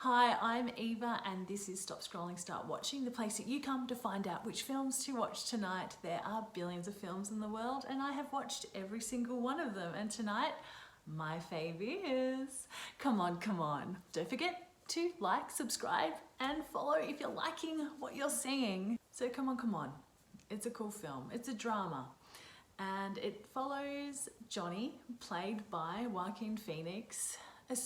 Hi, I'm Eva and this is Stop Scrolling, Start Watching, the place that you come to find out which films to watch tonight. There are billions of films in the world and I have watched every single one of them, and tonight my fave is Come On, Come On. Don't forget to like, subscribe and follow if you're liking what you're seeing. So Come On, Come On. It's a cool film. It's a drama and it follows Johnny, played by Joaquin Phoenix, a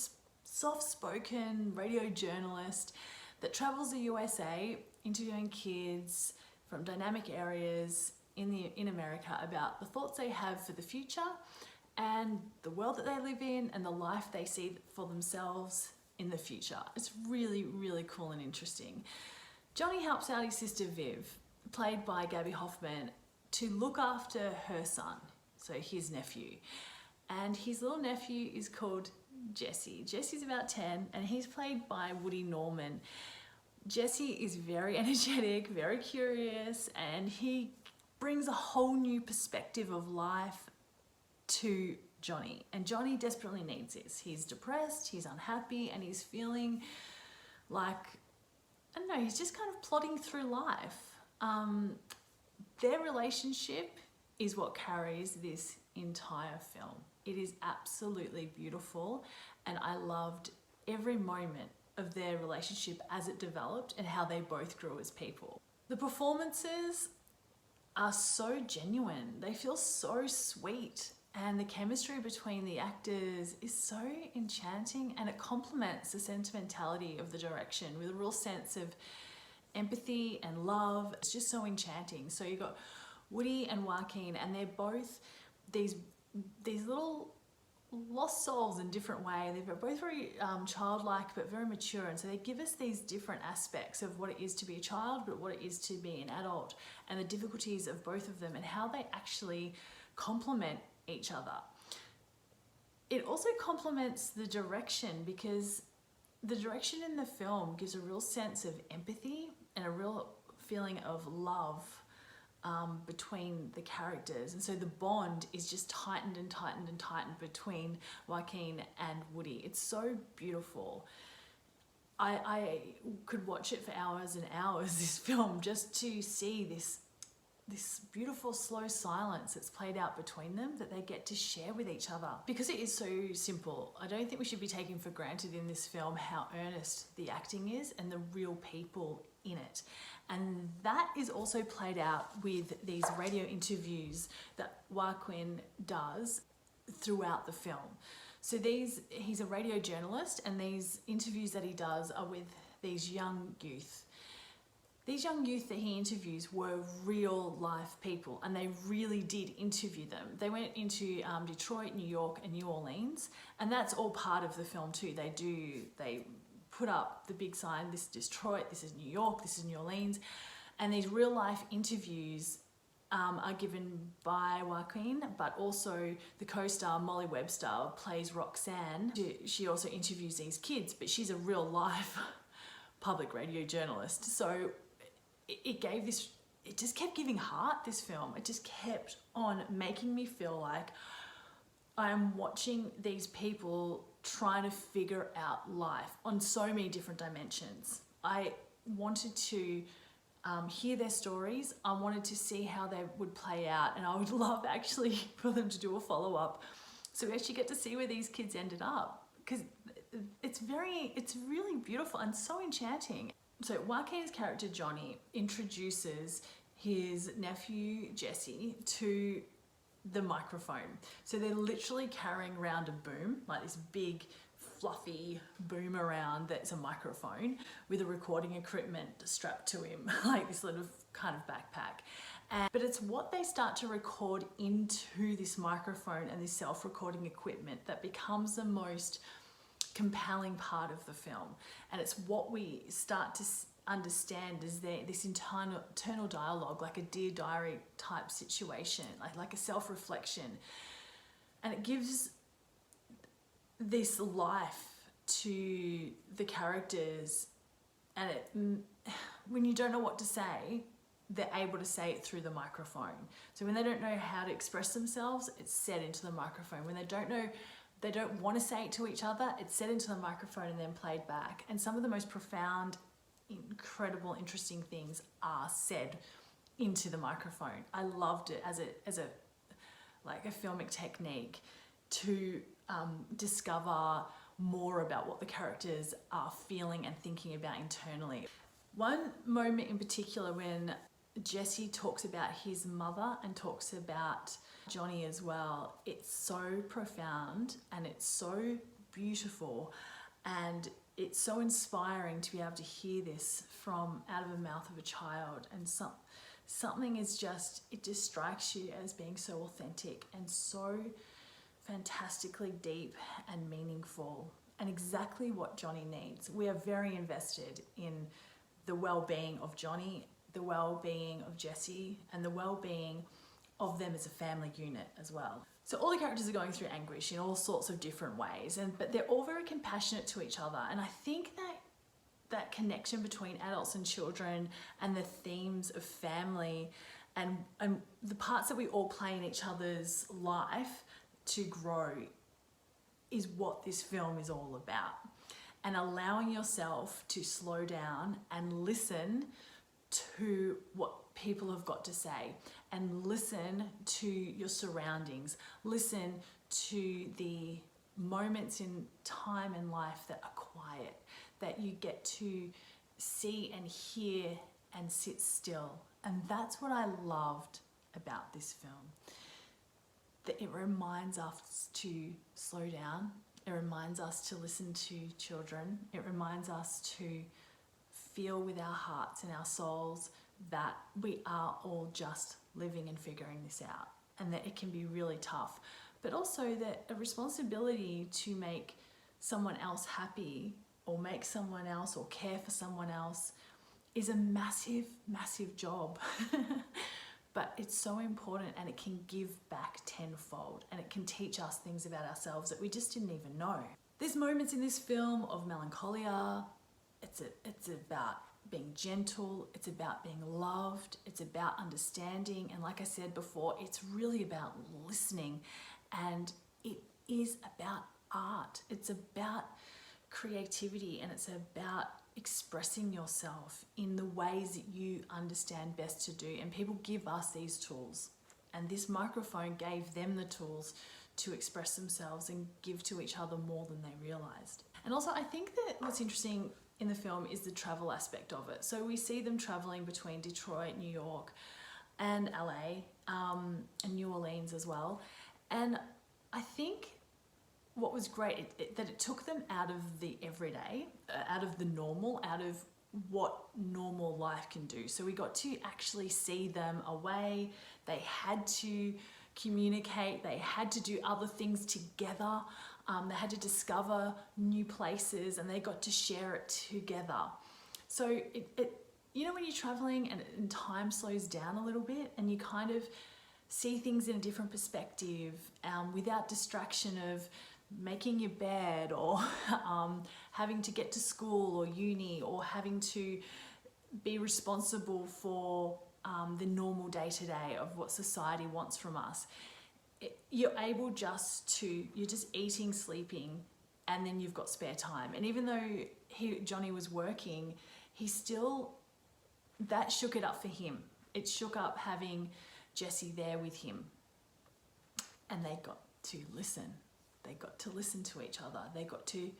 soft-spoken radio journalist that travels the USA interviewing kids from dynamic areas in America about the thoughts they have for the future and the world that they live in and the life they see for themselves in the future. It's really, really cool and interesting. Johnny helps out his sister Viv, played by Gabby Hoffman, to look after her son, so his nephew. And his little nephew is called Jesse. Jesse's about 10 and he's played by Woody Norman. Jesse is very energetic, very curious, and he brings a whole new perspective of life to Johnny. And Johnny desperately needs this. He's depressed, he's unhappy, and he's feeling like, I don't know, he's just kind of plodding through life. Their relationship is what carries this entire film. It is absolutely beautiful and I loved every moment of their relationship as it developed and how they both grew as people. The performances are so genuine, they feel so sweet, and the chemistry between the actors is so enchanting, and it complements the sentimentality of the direction with a real sense of empathy and love. It's just so enchanting. So you've got Woody and Joaquin, and they're both these little lost souls in different ways. They're both very childlike but very mature, and so they give us these different aspects of what it is to be a child but what it is to be an adult, and the difficulties of both of them and how they actually complement each other. It also complements the direction, because the direction in the film gives a real sense of empathy and a real feeling of love between the characters, and so the bond is just tightened and tightened and tightened between Joaquin and Woody. It's so beautiful. I could watch it for hours and hours, this film, just to see this beautiful slow silence that's played out between them that they get to share with each other. Because it is so simple, I don't think we should be taking for granted in this film how earnest the acting is and the real people in it. And that is also played out with these radio interviews that Joaquin does throughout the film. So he's a radio journalist, and these interviews that he does are with these young youth. These young youth that he interviews were real life people, and they really did interview them. They went into Detroit, New York, and New Orleans, and that's all part of the film too. They put up the big sign, this is Detroit, this is New York, this is New Orleans, and these real life interviews are given by Joaquin, but also the co-star Molly Webster plays Roxanne. She also interviews these kids, but she's a real life public radio journalist. So it just kept giving heart, this film. It just kept on making me feel like I am watching these people trying to figure out life on so many different dimensions. I wanted to hear their stories. I wanted to see how they would play out, and I would love actually for them to do a follow-up so we actually get to see where these kids ended up, because it's really beautiful and so enchanting. So Joaquin's character Johnny introduces his nephew Jesse to the microphone. So they're literally carrying around a boom, like this big fluffy boom around that's a microphone with a recording equipment strapped to him, like this little kind of backpack. But it's what they start to record into this microphone and this self-recording equipment that becomes the most compelling part of the film, and it's what we start to understand as this internal dialogue, like a Dear Diary type situation, like a self-reflection, and it gives this life to the characters, and when you don't know what to say, they're able to say it through the microphone. So when they don't know how to express themselves, it's said into the microphone. When they don't know They don't want to say it to each other. It's said into the microphone and then played back. And some of the most profound, incredible, interesting things are said into the microphone. I loved it as a like a filmic technique to discover more about what the characters are feeling and thinking about internally. One moment in particular when Jesse talks about his mother and talks about Johnny as well, it's so profound and it's so beautiful, and it's so inspiring to be able to hear this from out of the mouth of a child. And something is just, it just strikes you as being so authentic and so fantastically deep and meaningful, and exactly what Johnny needs. We are very invested in the well-being of Johnny, the well-being of Jesse, and the well-being of them as a family unit as well. So all the characters are going through anguish in all sorts of different ways, but they're all very compassionate to each other. And I think that connection between adults and children and the themes of family and the parts that we all play in each other's life to grow is what this film is all about. And allowing yourself to slow down and listen to what people have got to say, and listen to your surroundings, listen to the moments in time and life that are quiet, that you get to see and hear and sit still. And that's what I loved about this film, that it reminds us to slow down. It reminds us to listen to children. It reminds us to feel with our hearts and our souls that we are all just living and figuring this out, and that it can be really tough, but also that a responsibility to make someone else happy or make someone else or care for someone else is a massive, massive job. But it's so important, and it can give back tenfold, and it can teach us things about ourselves that we just didn't even know. There's moments in this film of melancholia. It's about being gentle, it's about being loved, it's about understanding, and like I said before, it's really about listening, and it is about art. It's about creativity, and it's about expressing yourself in the ways that you understand best to do. And people give us these tools, and this microphone gave them the tools to express themselves and give to each other more than they realized. And also, I think that what's interesting in the film is the travel aspect of it. So we see them traveling between Detroit, New York, and LA, and New Orleans as well. And I think what was great, that it took them out of the everyday, out of the normal, out of what normal life can do. So we got to actually see them away. They had to communicate, they had to do other things together. They had to discover new places, and they got to share it together. So you know, when you're traveling and time slows down a little bit, and you kind of see things in a different perspective, without distraction of making your bed, or having to get to school or uni, or having to be responsible for the normal day-to-day of what society wants from us. You're able you're just eating, sleeping, and then you've got spare time. And even though Johnny was working, that shook it up for him. It shook up having Jesse there with him. And they got to listen. They got to listen to each other. They got to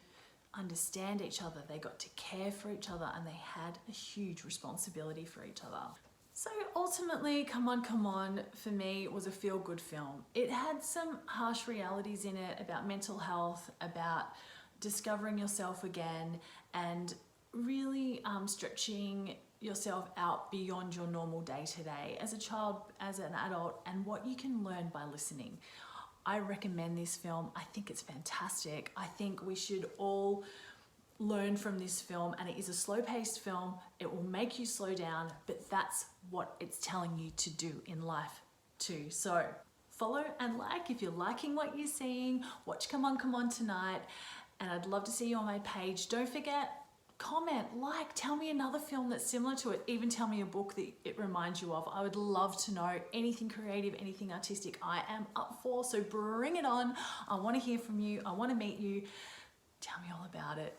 understand each other. They got to care for each other, and they had a huge responsibility for each other. So ultimately, Come On, for me, was a feel-good film. It had some harsh realities in it about mental health, about discovering yourself again, and really stretching yourself out beyond your normal day-to-day as a child, as an adult, and what you can learn by listening. I recommend this film. I think it's fantastic. I think we should all learn from this film, and it is a slow-paced film. It will make you slow down, but that's what it's telling you to do in life too. So follow and like if you're liking what you're seeing. Watch Come On tonight, and I'd love to see you on my page. Don't forget, comment, like, tell me another film that's similar to it. Even tell me a book that it reminds you of. I would love to know anything creative, anything artistic. I am up for, so bring it on. I want to hear from you. I want to meet you. Tell me all about it.